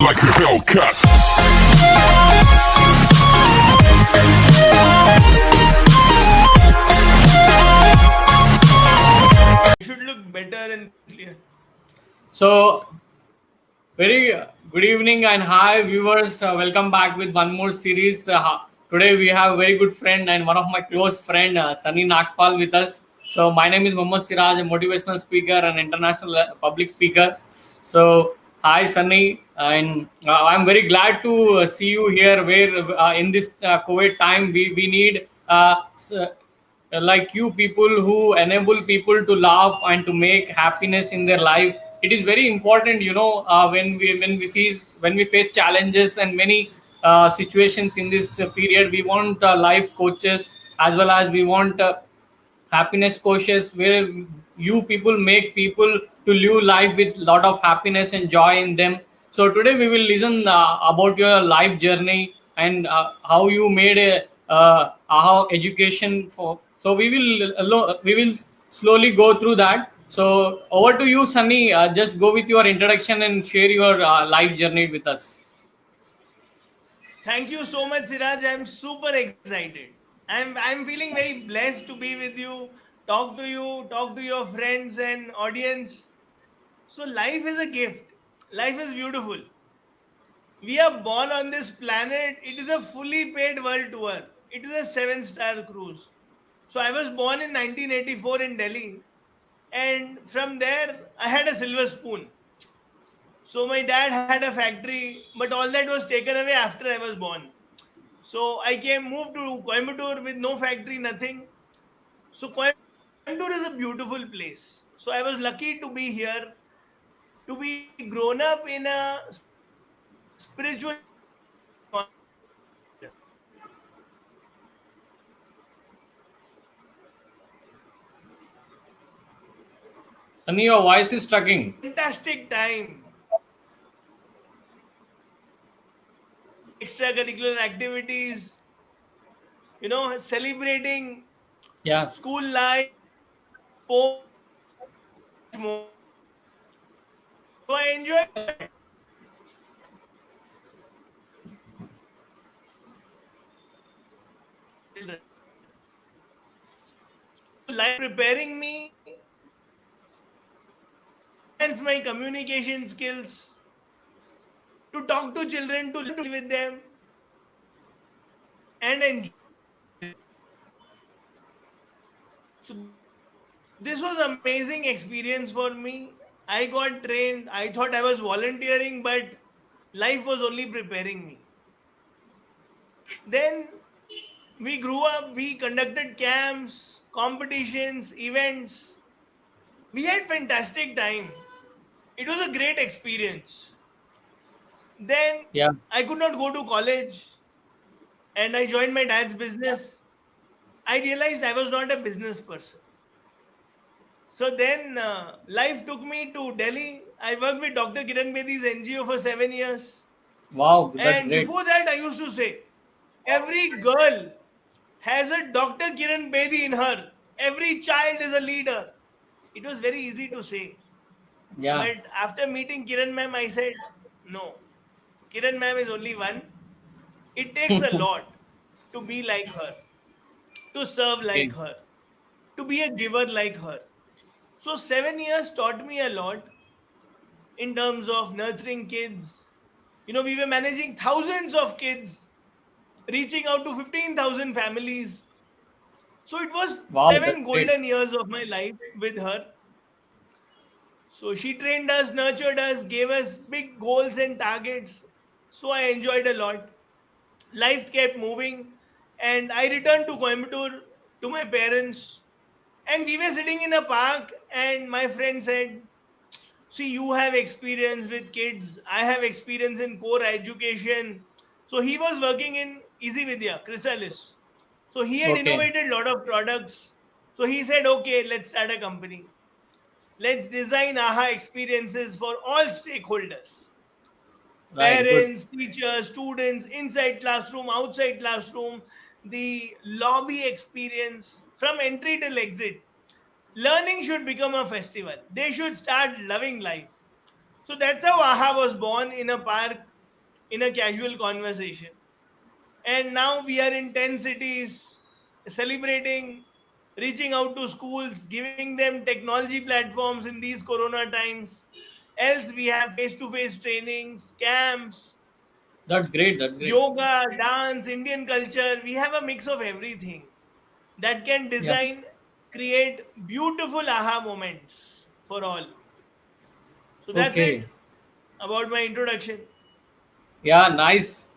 like a Hellcat. You should look better and clear. So, very good evening and hi viewers. Welcome back with one more series. Today we have a very good friend and one of my close friend, Sunny Nagpal, with us. So, my name is Mohammad Siraj, a motivational speaker and international public speaker. So, hi Sunny, and I'm very glad to see you here. Where in this COVID time, we need like you people who enable people to laugh and to make happiness in their life. It is very important, when we face challenges and many situations in this period. We want life coaches, as well as we want happiness coaches, where you people make people to live life with lot of happiness and joy in them. So today we will listen about your life journey and how you made a how education for. So we will slowly go through that. So over to you, Sunny. Just go with your introduction and share your life journey with us. Thank you so much, Siraj. I'm super excited. I'm feeling very blessed to be with you, talk to your friends and audience. So life is a gift. Life is beautiful. We are born on this planet. It is a fully paid world tour. It is a seven-star cruise. So I was born in 1984 in Delhi, and from there I had a silver spoon. So my dad had a factory, but all that was taken away after I was born. So moved to Coimbatore with no factory, nothing. So Coimbatore is a beautiful place. So I was lucky to be here, to be grown up in a spiritual Sunny, your voice is struggling. fantastic time. Extracurricular activities, celebrating Yeah. school life, sports more. So I enjoyed life preparing me, enhance my communication skills, to talk to children, to live with them, and enjoy. So this was amazing experience for me. I got trained. I thought I was volunteering, but life was only preparing me. Then we grew up. We conducted camps, competitions, events. We had fantastic time. It was a great experience. Then Yeah. I could not go to college, and I joined my dad's business. I realized I was not a business person. So then life took me to Delhi. I worked with Dr. Kiran Bedi's NGO for 7 years. Wow, that's And great. before that, I used to say, every girl has a Dr. Kiran Bedi in her. Every child is a leader. It was very easy to say. Yeah. But after meeting Kiran ma'am, I said, no, Kiran ma'am is only one. It takes a lot to be like her, to serve like Okay. her, to be a giver like her. So 7 years taught me a lot in terms of nurturing kids. We were managing thousands of kids, reaching out to 15,000 families. So it was Wow, that's seven great. golden years of my life with her. So she trained us, nurtured us, gave us big goals and targets. So I enjoyed a lot. Life kept moving, and I returned to Coimbatore to my parents. And we were sitting in a park, and my friend said, see, you have experience with kids. I have experience in core education. So he was working in Easy Vidya, Chrysalis. So he had Okay. innovated a lot of products. So he said, okay, let's start a company. Let's design AHA experiences for all stakeholders: Right. Good. parents, teachers, students, inside classroom, outside classroom, the lobby experience from entry till exit. Learning should become a festival. They should start loving life. So that's how AHA was born in a park in a casual conversation. And now we are in 10 cities celebrating, reaching out to schools, giving them technology platforms in these corona times. Else, we have face to face trainings, camps, That's great. That's great. yoga, dance, Indian culture. We have a mix of everything that can Yeah. design, create beautiful aha moments for all. So that's it Okay. about my introduction. Yeah. Nice.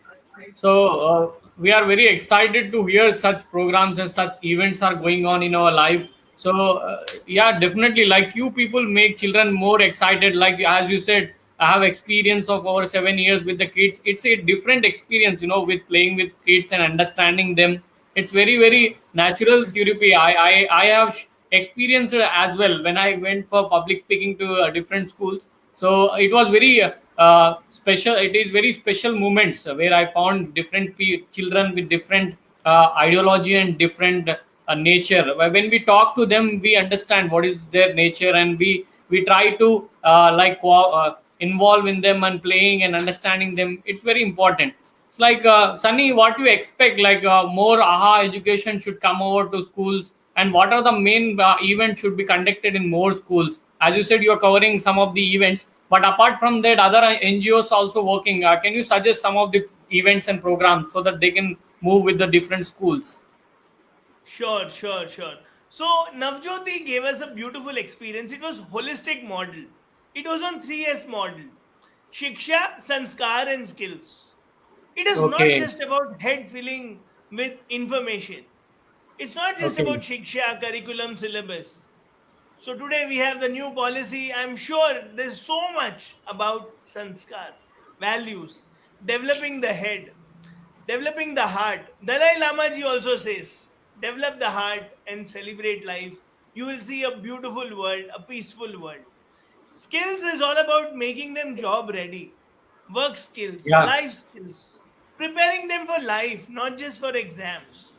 So we are very excited to hear such programs and such events are going on in our life. So yeah, definitely, like you people make children more excited. Like as you said, I have experience of over 7 years with the kids. It's a different experience, with playing with kids and understanding them. It's very natural therapy. I have experienced it as well when I went for public speaking to different schools. So it was very special. It is very special moments where I found different children with different ideology and different nature. When we talk to them, we understand what is their nature, and we try to involve in them and playing and understanding them. It's very important. It's like Sunny, what you expect? Like more AHA education should come over to schools, and what are the main events should be conducted in more schools? As you said, you are covering some of the events, but apart from that, other NGOs also working. Can you suggest some of the events and programs so that they can move with the different schools? Sure. So Navjyoti gave us a beautiful experience. It was holistic model. It was on 3S model. Shiksha, Sanskar and skills. It is not Okay, just about head filling with information. It's not just about okay, Shiksha, curriculum, syllabus. So today we have the new policy. I'm sure there's so much about Sanskar, values, developing the head, developing the heart. Dalai Lama ji also says, develop the heart and celebrate life. You will see a beautiful world, a peaceful world. Skills is all about making them job ready, work skills, yeah, life skills, preparing them for life, not just for exams.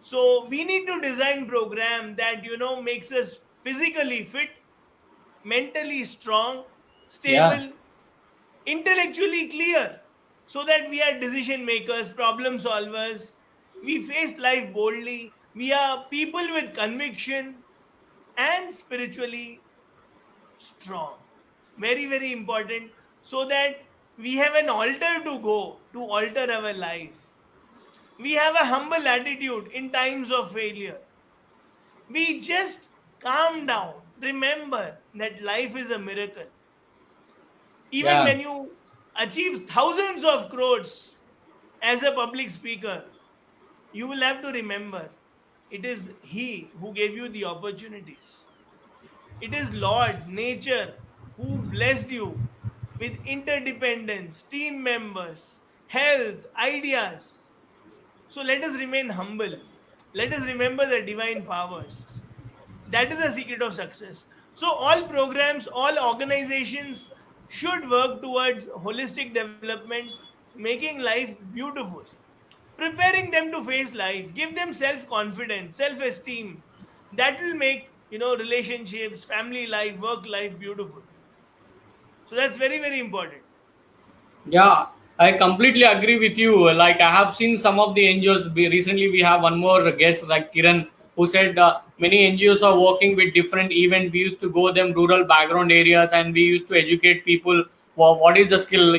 So we need to design program that makes us physically fit, mentally strong, yeah, stable, intellectually clear, so that we are decision makers, problem solvers. We face life boldly. We are people with conviction and spiritually strong. Very important, so that we have an altar to go to alter our life. We have a humble attitude in times of failure. We just calm down. Remember that life is a miracle. Even yeah, when you achieve thousands of crores as a public speaker, you will have to remember it is He who gave you the opportunities. It is Lord, nature, who blessed you with interdependence, team members, health, ideas. So let us remain humble. Let us remember the divine powers. That is the secret of success. So all programs, all organizations should work towards holistic development, making life beautiful, preparing them to face life, give them self confidence, self esteem. That will make relationships, family life, work life beautiful. So that's very important. yeah. I completely agree with you. Like I have seen some of the NGOs. Recently, we have one more guest like Kiran who said many NGOs are working with different events. We used to go them rural background areas and we used to educate people. What is the skill?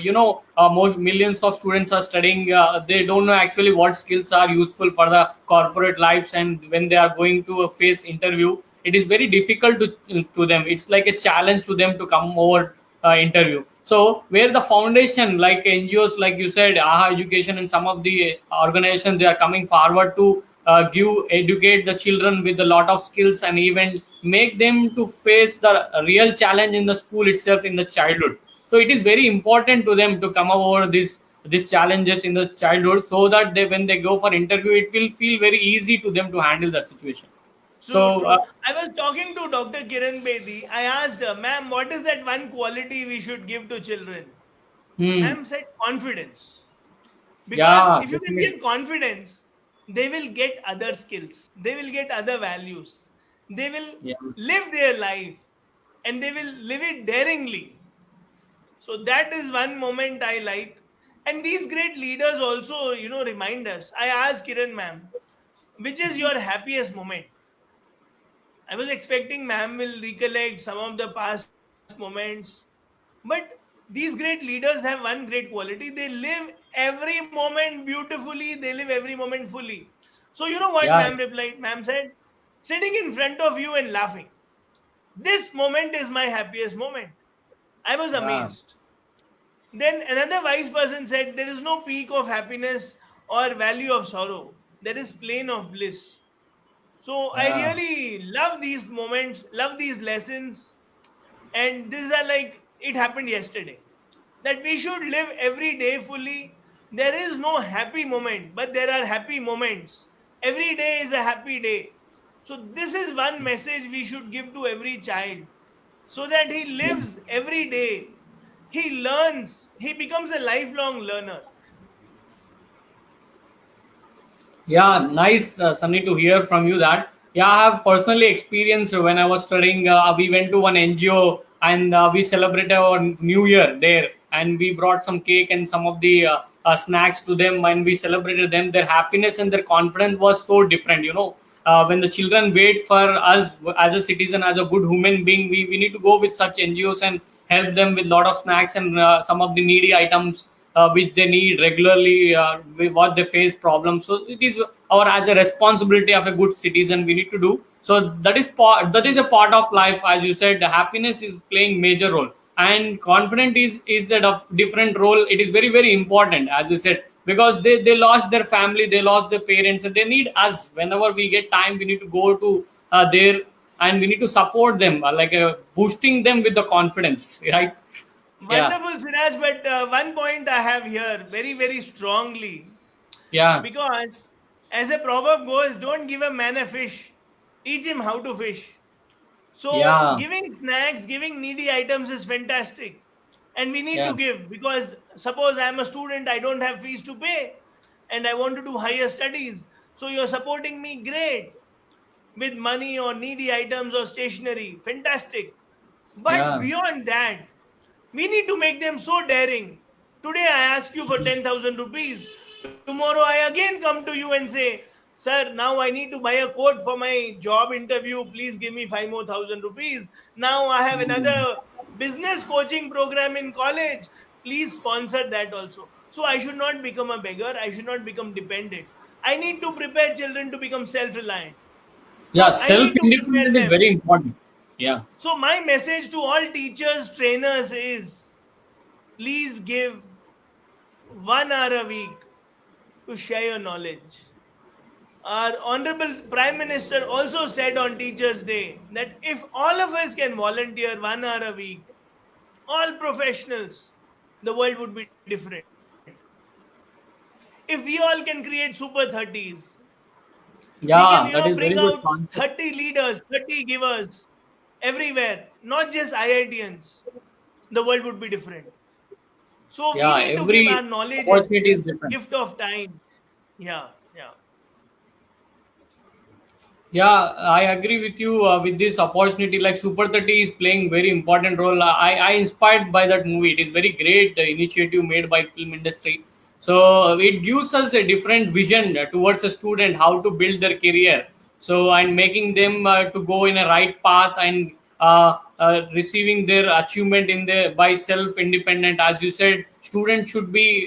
Most millions of students are studying. They don't know actually what skills are useful for the corporate lives, and when they are going to a face interview, it is very difficult to them. It's like a challenge to them to come over interview. So where the foundation like NGOs, like you said, AHA Education and some of the organizations, they are coming forward to educate the children with a lot of skills and even make them to face the real challenge in the school itself in the childhood. So it is very important to them to come over these challenges in the childhood, so that they when they go for interview, it will feel very easy to them to handle the situation. So True. I was talking to Dr. Kiran Bedi. I asked her, ma'am, what is that one quality we should give to children? hmm, Ma'am said confidence. Because yeah, if you can definitely. give confidence, they will get other skills, they will get other values, they will Yeah. live their life, and they will live it daringly. So that is one moment I like. And these great leaders also, remind us. I asked Kiran ma'am, which is your happiest moment? I was expecting ma'am will recollect some of the past moments, but these great leaders have one great quality. They live every moment beautifully, they live every moment fully. So, you know what Yeah, ma'am replied? Ma'am said, sitting in front of you and laughing. This moment is my happiest moment. I was yeah, amazed. Then another wise person said, there is no peak of happiness or value of sorrow. There is plane of bliss. So I yeah, really love these moments, love these lessons, and these are like it happened yesterday. That we should live every day fully. There is no happy moment, but there are happy moments. Every day is a happy day. So this is one message we should give to every child so that he lives every day. He learns, he becomes a lifelong learner. yeah. Nice, Sunny, to hear from you that. Yeah, I have personally experienced when I was studying. We went to one NGO and we celebrated our New Year there, and we brought some cake and some of the snacks to them, and we celebrated them. Their happiness and their confidence was so different. When the children wait for us as a citizen, as a good human being, we need to go with such NGOs and help them with lot of snacks and some of the needy items which they need regularly, with what they face problems. So it is our as a responsibility of a good citizen we need to do. So that is a part of life. As you said, the happiness is playing major role, and confidence is a different role. It is very very important, as you said, because they lost their family, they lost their parents, and they need us. Whenever we get time, we need to go to there, and we need to support them, like boosting them with the confidence, right? Yeah, Wonderful, Siraj. But one point I have here very, very strongly yeah, because as a proverb goes, don't give a man a fish, teach him how to fish. So, yeah, giving snacks, giving needy items is fantastic. And we need to yeah, give because suppose I am a student, I don't have fees to pay, and I want to do higher studies. So, you're supporting me, great, with money or needy items or stationery, fantastic. But yeah, beyond that, we need to make them so daring. Today I ask you for 10,000 rupees. Tomorrow I again come to you and say, Sir, now I need to buy a coat for my job interview. Please give me 5 more thousand rupees. Now I have mm, another business coaching program in college. Please sponsor that also. So I should not become a beggar. I should not become dependent. I need to prepare children to become self reliant. yeah. So I Self need to prepare independent is them. very important. Yeah, So my message to all teachers, trainers is please give 1 hour a week to share your knowledge. Our Honorable Prime Minister also said on Teachers' Day that if all of us can volunteer 1 hour a week, all professionals, the world would be different. If we all can create super 30s, we can, yeah. That is bring very good out concept. 30 leaders, 30 givers everywhere, not just IITians, the world would be different. So we Yeah, need to give our every knowledge as opportunity is different. gift of time. Yeah, yeah. Yeah, I agree with you with this opportunity. Like Super 30 is playing very important role. I inspired by that movie. It is very great initiative made by film industry. So it gives us a different vision towards a student how to build their career. So and making them to go in a right path and receiving their achievement in the by self independent. As you said, students should be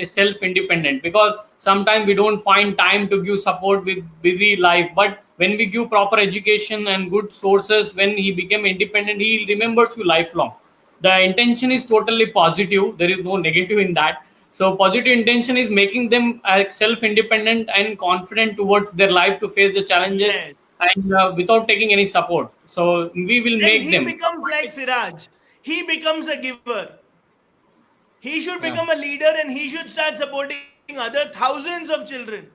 self independent, because sometimes we don't find time to give support with busy life. But when we give proper education and good sources, when he became independent, he remembers you lifelong. The intention is totally positive, there is no negative in that. So positive intention is making them self independent and confident towards their life to face the challenges, Yes. and without taking any support. So we will And make he them. becomes like Siraj. He becomes a giver. He should Yeah, become a leader and he should start supporting other thousands of children.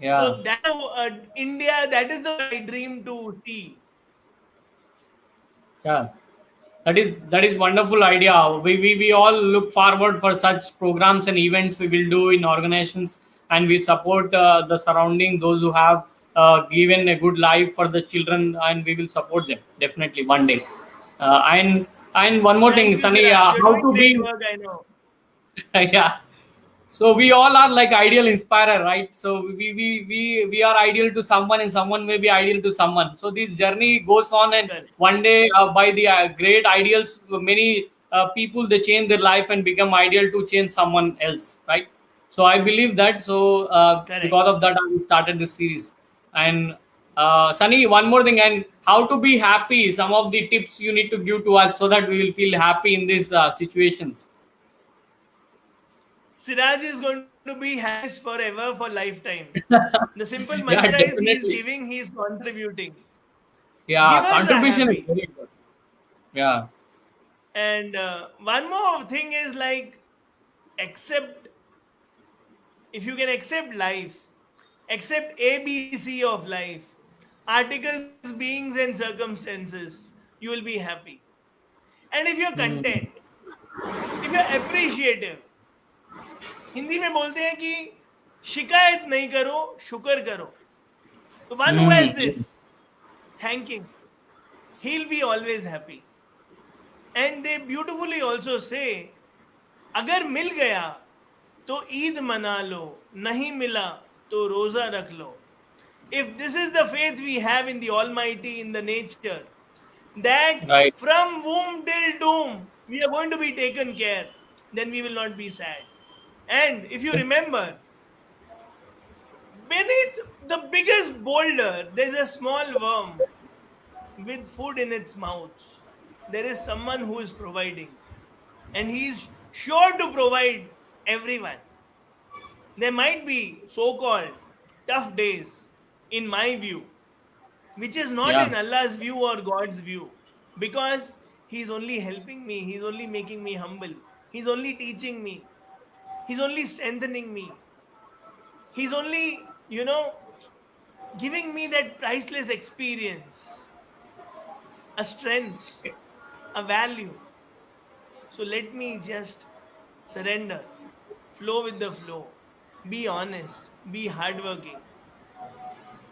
So yeah, that India, that is the world I dream to see. yeah. That is wonderful idea. We all look forward for such programs and events we will do in organizations, and we support the surrounding, those who have given a good life for the children, and we will support them definitely one day. And one more thing, Thank you, Sunny, Siraj. You're how doing to great be. work, I know. Yeah. So we all are like ideal inspirer, right? So we are ideal to someone, and someone may be ideal to someone. So this journey goes on, and Correct. one day, by the great ideals, many people, they change their life and become ideal to change someone else, right? So I believe that. So Correct. because of that, I started this series. And Sunny, one more thing, and how to be happy. Some of the tips you need to give to us so that we will feel happy in these situations. Siraj is going to be happiness forever for lifetime. The simple Yeah, mantra is he is definitely. giving, he is contributing. Yeah, Givers are contribution is happy. very good. Yeah. And one more thing is like accept, if you can accept life, accept ABC of life, articles, beings, and circumstances, you will be happy. And if you're Hmm. content, if you're appreciative, Hindi में बोलते हैं कि शिकायत नहीं करो, शुक्र करो. The one who Hmm. has this, thanking, he'll be always happy. And they beautifully also say, अगर मिल गया तो ईद मना लो, नहीं मिला तो रोजा रख लो. If this is the faith we have in the Almighty, in the nature, that Right. from womb till tomb we are going to be taken care, then we will not be sad. And if you remember, beneath the biggest boulder, there's a small worm with food in its mouth. There is someone who is providing, and he is sure to provide everyone. There might be so called tough days, in my view, which is not Yeah. in Allah's view or God's view, because He's only helping me, He's only making me humble, He's only teaching me, He's only strengthening me, He's only, giving me that priceless experience, a strength, a value. So let me just surrender, flow with the flow, be honest, be hardworking.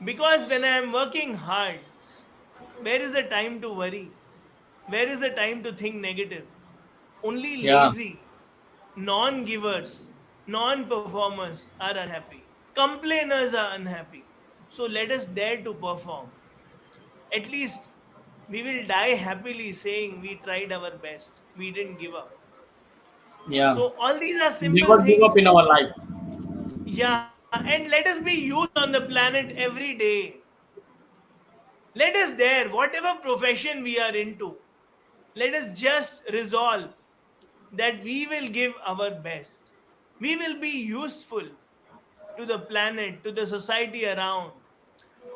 Because when I am working hard, where is the time to worry? Where is the time to think negative? Only Yeah. lazy, non givers, non performers are unhappy. Complainers are unhappy. So let us dare to perform. At least we will die happily saying we tried our best. We didn't give up. Yeah. So all these are simple Never give up things. in our life. Yeah, and let us be youth on the planet every day. Let us dare, whatever profession we are into, let us just resolve that we will give our best. We will be useful to the planet, to the society around,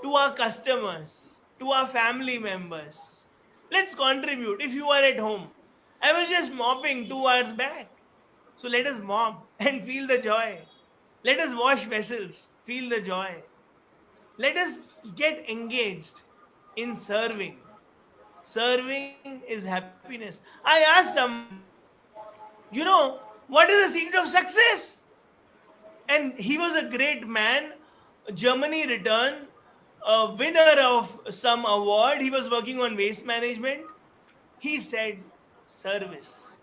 to our customers, to our family members. Let's contribute. If you are at home, I was just mopping 2 hours back. So let us mop and feel the joy. Let us wash vessels, feel the joy. Let us get engaged in serving. Serving is happiness. I asked someone, what is the secret of success? And he was a great man. Germany returned, a winner of some award. He was working on waste management. He said, service.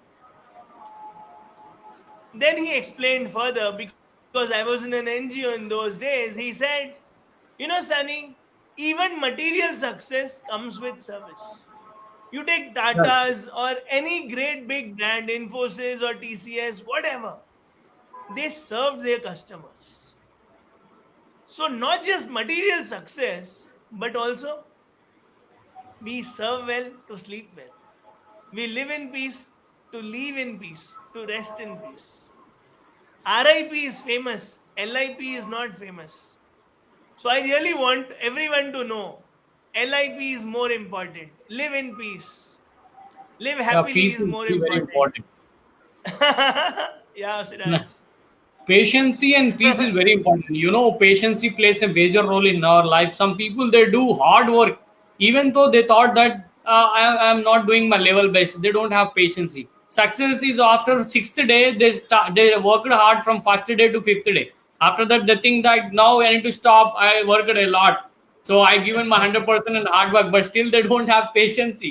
Then he explained further, because I was in an NGO in those days. He said, Sunny, even material success comes with service. You take Right. Tata's or any great big brand, Infosys or TCS, whatever, they served their customers. So, not just material success, but also we serve well to sleep well. We live in peace to live in peace, to rest in peace. RIP is famous, LIP is not famous. So I really want everyone to know LIP is more important. Live in peace. Live Yeah. happily Peace is is more very, very important. important. Yeah, Siraj. Patience and peace is very important. Patience plays a major role in our life. Some people, they do hard work, even though they thought that I am not doing my level best. They don't have patience. Success is after sixth day. They worked hard from first day to fifth day. After that, they think that now I need to stop. I worked a lot, so I given my 100% in hard work, but still they don't have patience.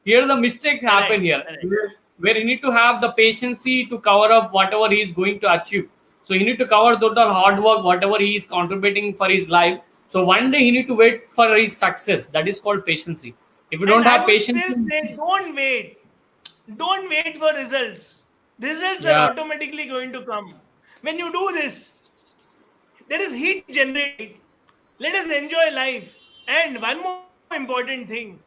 Here the mistakes happen Correct, here. correct. where he need to have the patience to cover up whatever he is going to achieve. So he need to cover total hard work, whatever he is contributing for his life. So one day he need to wait for his success. That is called patience. If you don't And I have would patience, still say, don't wait. Don't wait for results. Results are yeah, automatically going to come. When you do this, there is heat generated. Let us enjoy life. And one more important thing,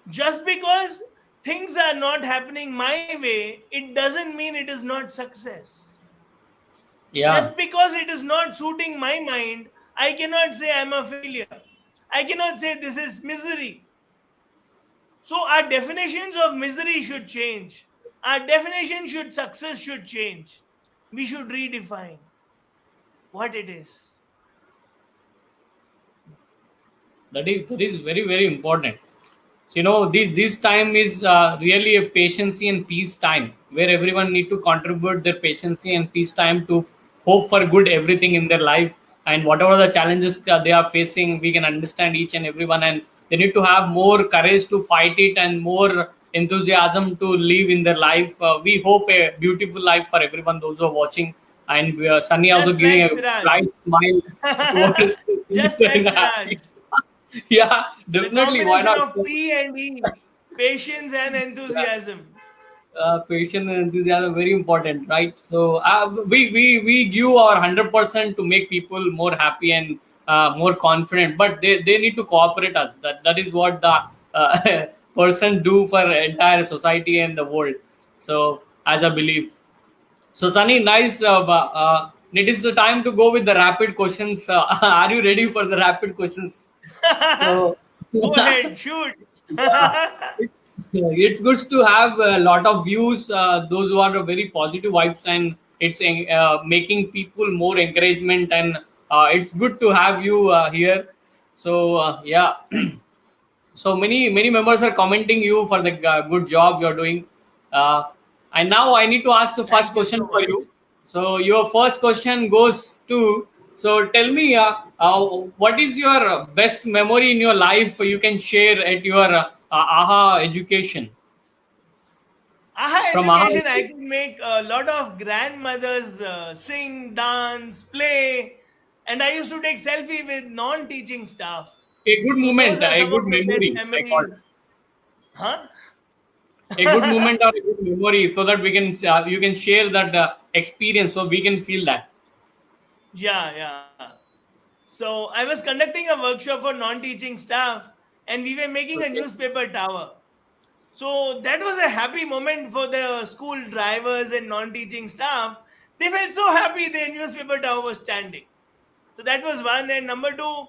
just because things are not happening my way, it doesn't mean it is not success. yeah, Just because it is not suiting my mind, I cannot say I'm a failure. I cannot say this is misery. So our definitions of misery should change. Our definition should success should change. We should redefine what it is. that is very very important. So, this time is really a patience and peace time where everyone need to contribute their patience and peace time to hope for good everything in their life, and whatever the challenges they are facing, we can understand each and everyone, and they need to have more courage to fight it and more enthusiasm to live in their life. We hope a beautiful life for everyone, those who are watching, and Sunny also Just giving like a Viraj. bright smile towards Just like Viraj. yeah, The definitely. Why combination not? of P and E, patience and Yeah, enthusiasm. patience and enthusiasm very important, right? So we give our 100% to make people more happy and more confident, but they need to cooperate us. That is what the person do for entire society and the world. So as a belief. So Sunny, nice. It is the time to go with the rapid questions. Are you ready for the rapid questions? So Go ahead, shoot. yeah, it, it's good to have a lot of views. Those who are very positive vibes, and it's making people more encouragement, and it's good to have you here. So yeah, so many members are commenting you for the good job you're doing. Uh, and now I need to ask the first Thank you question so for much. you. So your first question goes to. So tell me, what is your best memory in your life you can share at your AHA education AHA from AHA? education, I could make a lot of grandmothers sing, dance, play, and I used to take selfie with non-teaching staff. A good So those moment, are a some good of my best memory. I call memories. Huh? a good moment or a good memory, so that we can you can share that experience, so we can feel that. Yeah, yeah. So I was conducting a workshop for non-teaching staff, and we were making a Okay. newspaper tower. So that was a happy moment for the school drivers and non-teaching staff. They felt so happy their newspaper tower was standing. So that was one. And number two,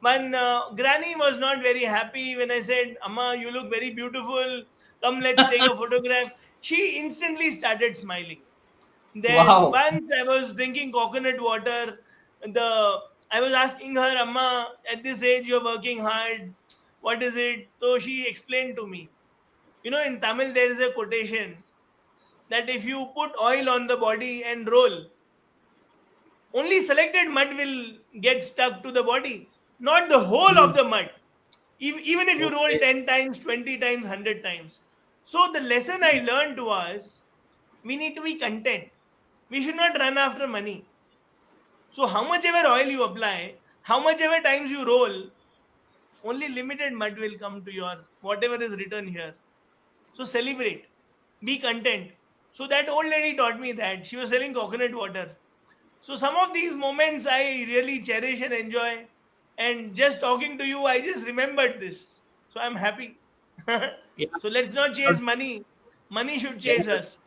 one granny was not very happy when I said, Amma, you look very beautiful. Come, let's take a photograph. She instantly started smiling. Then Wow. once I was drinking coconut water, the I was asking her, Amma, at this age you're working hard. What is it? So she explained to me. In Tamil there is a quotation that if you put oil on the body and roll, only selected mud will get stuck to the body, not the whole Hmm. of the mud. Even if you roll Okay. 10 times, 20 times, 100 times. So the lesson I learned was we need to be content. We should not run after money. So how much ever oil you apply, how much ever times you roll, only limited mud will come to your whatever is written here. So celebrate, be content. So that old lady taught me that. She was selling coconut water. So some of these moments I really cherish and enjoy. And just talking to you, I just remembered this. So I'm happy. Yeah. So let's not chase money. Money should Yeah. chase us.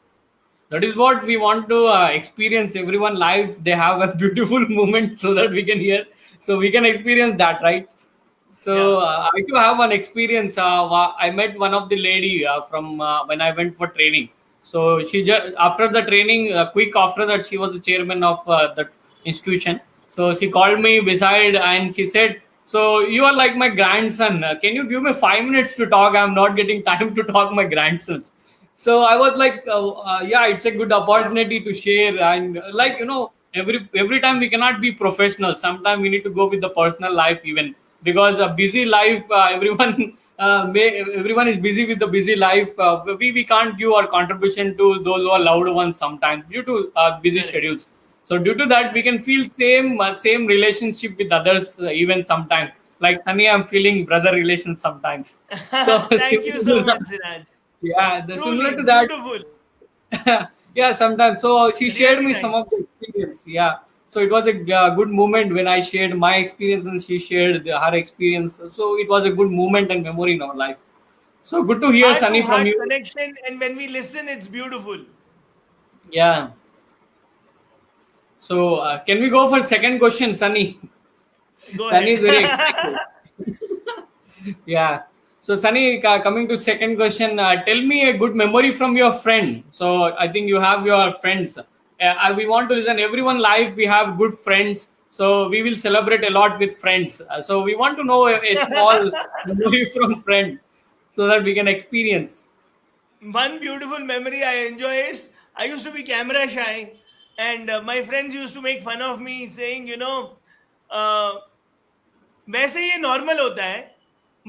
That is what we want to experience. Everyone life, they have a beautiful moment, so that we can hear, so we can experience that, right? So Yeah. I do have one experience. I met one of the lady from when I went for training. So she just after the training, quick after that, she was the chairman of the institution. So she called me beside and she said, "So you are like my grandson. Can you give me 5 minutes to talk? I'm not getting time to talk my grandson." So I was like, yeah, it's a good opportunity to share, and like every time we cannot be professional. Sometimes we need to go with the personal life even, because a busy life, everyone everyone is busy with the busy life. We can't give our contribution to those who are loved ones sometimes due to busy Correct. schedules. So due to that, we can feel same relationship with others even sometimes. Like Sunny, I'm feeling brother relations sometimes. So Thank you so much, Siraj. yeah, similar Truly to that. beautiful. Yeah, sometimes. So she shared Really me some of nice. the experience. Yeah. So it was a good moment when I shared my experience and she shared her experience. So it was a good moment and memory in our life. So good to hear, Heart to Sunny, from heart you. connection, and when we listen, it's beautiful. Yeah. So can we go for second question, Sunny? Go Sunny ahead. is very excited. Yeah. So Sunny, coming to second question, tell me a good memory from your friend. So I think you have your friends. We want to listen. Everyone life we have good friends. So we will celebrate a lot with friends. So we want to know a small memory from friend, so that we can experience. One beautiful memory I enjoy is I used to be camera shy, and my friends used to make fun of me, saying, uh, वैसे ये normal होता है,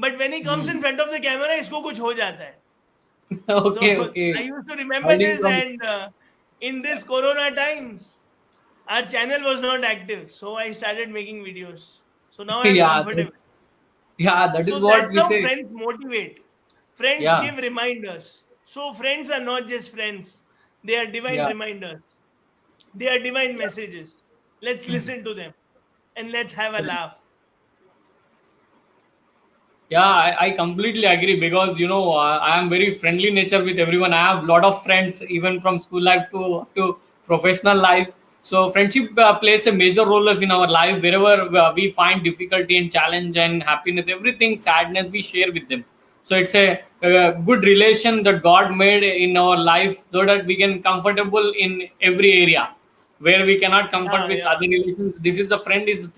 but when he comes in Hmm. Front of the camera इसको कुछ हो जाता है. So Okay, I okay. used to remember Hiding this, from. and in this Corona times, our channel was not active, so I started making videos. So now I'm Yeah, comfortable. yeah. That is So what that's we how say. friends motivate. Friends Yeah, give reminders. So friends are not just friends; they are divine yeah. reminders. They are divine messages. Let's listen to them and let's have a laugh. Yeah, I completely agree because I am very friendly nature with everyone. I have a lot of friends even from school life to professional life. So friendship plays a major role in our life wherever we find difficulty and challenge and happiness, everything sadness we share with them. So it's a good relation that God made in our life so that we can comfortable in every area where we cannot comfort Yeah, with yeah. other relations. This is the friend is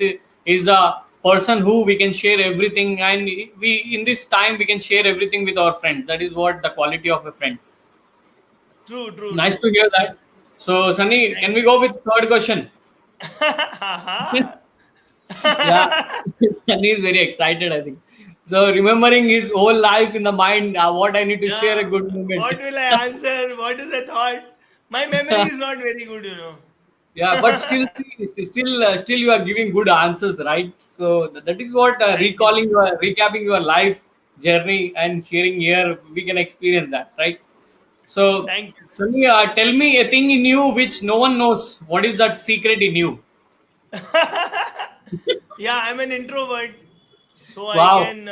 the person who we can share everything, and we in this time we can share everything with our friends. That is what the quality of a friend. True, true, Nice true. to hear that. So Sunny, can Thank we go with third question? Yeah. you. Sunny is very excited, I think. So remembering his whole life in the mind, what I need to share a Yeah. good moment. What will I answer? What is the thought? My memory is not very good. Yeah, but still you are giving good answers, right? So that is what Thank you. recalling your recapping your life journey and sharing here we can experience that, right? So Thank you. Sunny, tell me a thing in you which no one knows. What is that secret in you? Yeah, I'm an introvert, so I Wow. can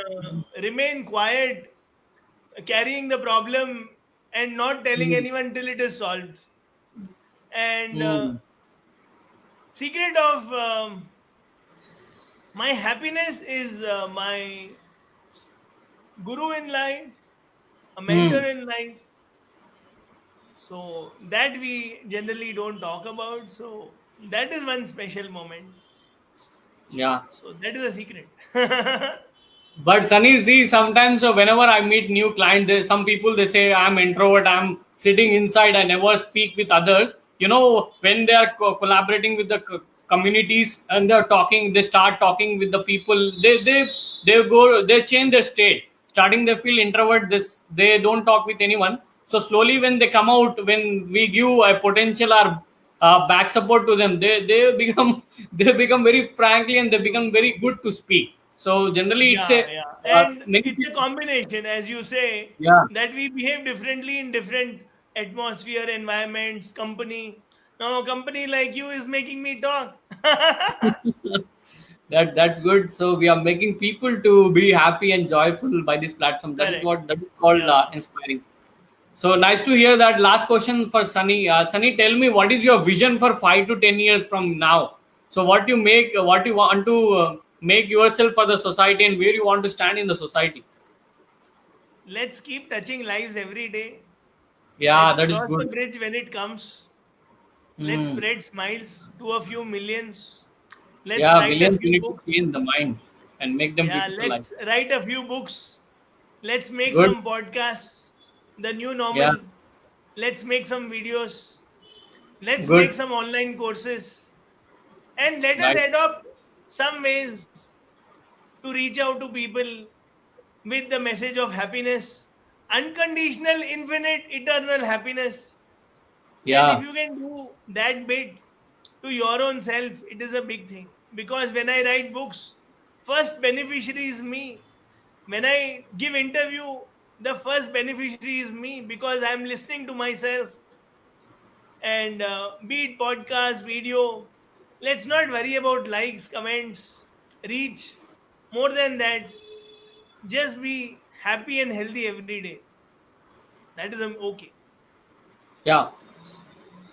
remain quiet, carrying the problem and not telling Hmm. anyone till it is solved. And Hmm. secret of my happiness is my guru in life, a mentor Hmm. in life. So that we generally don't talk about. So that is one special moment. Yeah. So that is a secret. But Sunny, see, sometimes whenever I meet new clients, some people they say I'm introvert, I'm sitting inside, I never speak with others. When they are collaborating with the communities and they're talking, they start talking with the people. They change their state. Starting they feel introvert. They don't talk with anyone. So slowly when they come out, when we give a potential or back support to them, they become they become very frankly and they become very good to speak. So generally, it's Yeah, a yeah. And many it's a people. combination, as you say, Yeah, that we behave differently in different atmosphere, environments, company. Now, a company like you is making me talk. that's good. So we are making people to be happy and joyful by this platform. Correct. That is called Yeah. inspiring. So nice to hear that. Last question for Sunny. Sunny, tell me what is your vision for 5 to 10 years from now? So what you want to make yourself for the society, and where you want to stand in the society. Let's keep touching lives every day. Yeah, Let's that is cross the good. bridge when it comes. Let's Hmm. spread smiles to a few millions. Let's Yeah, write a millions we few need to books. change the minds and make them Yeah, beautiful life. let's write a few books. Let's make Good. some podcasts. The new Yeah, normal. Let's make some videos. Let's make good. some online courses. And let us Nice. adopt some ways to reach out to people with the message of happiness, unconditional, infinite, eternal happiness. And if Yeah. you can do that bit to your own self, it is a big thing. Because when I write books, first beneficiary is me. When I give interview, the first beneficiary is me because I'm listening to myself. And be it podcast, video, let's not worry about likes, comments, reach. More than that, just be happy and healthy every day. That is okay. Yeah.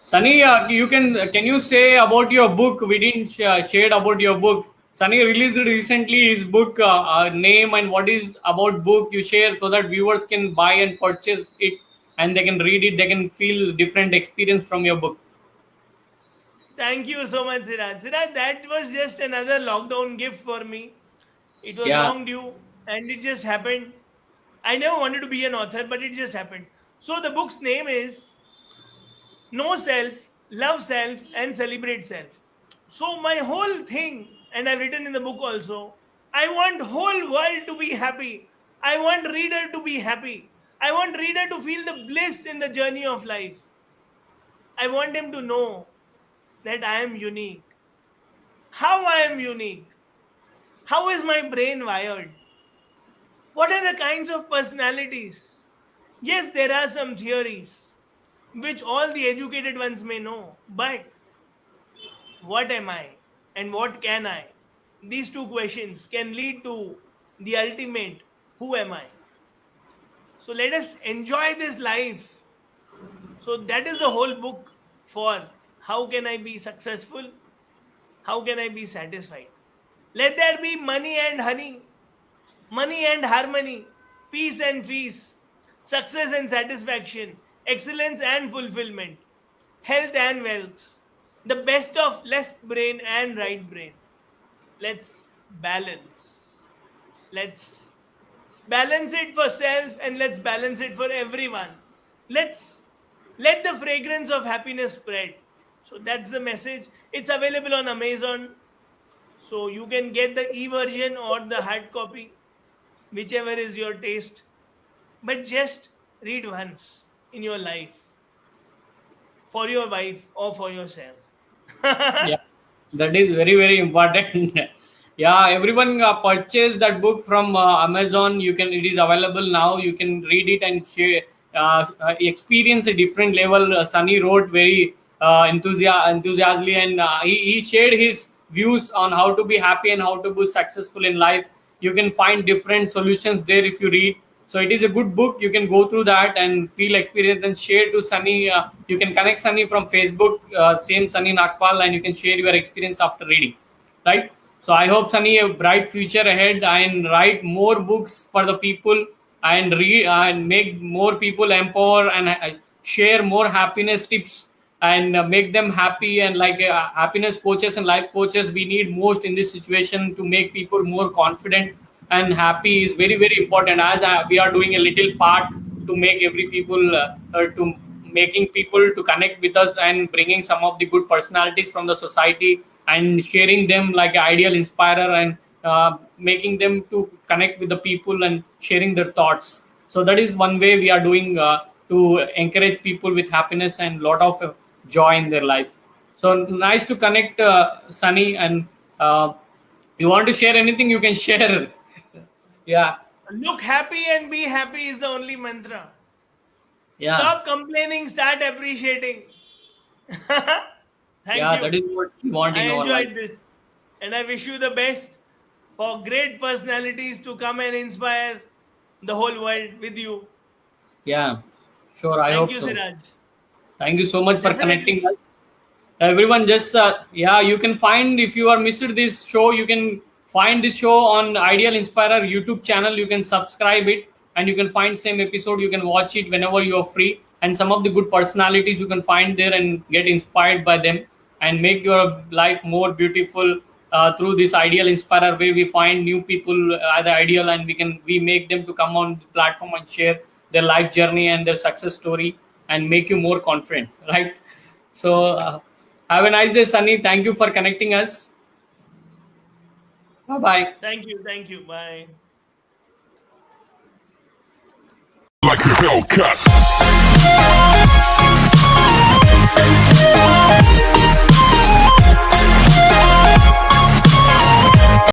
Sunny, can you say about your book? We didn't share about your book. Sunny released recently his book name and what is about book you share so that viewers can buy and purchase it and they can read it. They can feel different experience from your book. Thank you so much, Siraj. Siraj, that was just another lockdown gift for me. It was Yeah, long due and it just happened. I never wanted to be an author, but it just happened. So the book's name is Know Self, Love Self, and Celebrate Self. So my whole thing, and I've written in the book also, I want whole world to be happy. I want reader to be happy. I want reader to feel the bliss in the journey of life. I want him to know that I am unique. How I am unique. How is my brain wired? What are the kinds of personalities? Yes, there are some theories which all the educated ones may know, but what am I and what can I? These two questions can lead to the ultimate who am I? So let us enjoy this life. So that is the whole book for how can I be successful? How can I be satisfied? Let there be money and honey, money and harmony, peace and peace, success and satisfaction, excellence and fulfillment, health and wealth, the best of left brain and right brain. Let's balance. Let's balance it for self and let's balance it for everyone. Let's let the fragrance of happiness spread. So that's the message. It's available on Amazon. So you can get the e version or the hard copy, whichever is your taste. But just read once in your life for your wife or for yourself. yeah, that is very very important. Yeah, everyone purchase that book from Amazon. You can it is available now. You can read it and share, experience a different level. Sunny wrote very enthusiastically, and he shared his views on how to be happy and how to be successful in life. You can find different solutions there if you read. So it is a good book. You can go through that and feel experience and share to Sunny. You can connect Sunny from Facebook, same Sunny Nagpal, and you can share your experience after reading, right? So I hope Sunny a bright future ahead and write more books for the people and read and make more people empower and share more happiness tips and make them happy and like happiness coaches and life coaches we need most in this situation to make people more confident and happy is very very important as we are doing a little part to make every people to making people to connect with us and bringing some of the good personalities from the society and sharing them like ideal inspirer and making them to connect with the people and sharing their thoughts. So that is one way we are doing to encourage people with happiness and lot of joy in their life. So nice to connect, Sunny. And you want to share anything, you can share. Yeah, Look happy and be happy is the only mantra. yeah, Stop complaining, start appreciating. Thank yeah. you. That is what we want I in our life. enjoyed this. And I wish you the best for great personalities to come and inspire the whole world with you. Yeah, sure. I Thank hope you, so. Siraj. Thank you so much for connecting us. Definitely. Everyone just yeah, you can find if you are missed this show, you can find this show on Ideal Inspirer YouTube channel. You can subscribe it and you can find same episode. You can watch it whenever you are free. And some of the good personalities you can find there and get inspired by them and make your life more beautiful through this Ideal Inspirer way. We find new people the ideal and we make them to come on the platform and share their life journey and their success story and make you more confident, right? So have a nice day, Sunny. Thank you for connecting us. Bye bye. Thank you. Thank you. Bye. like a Hellcat.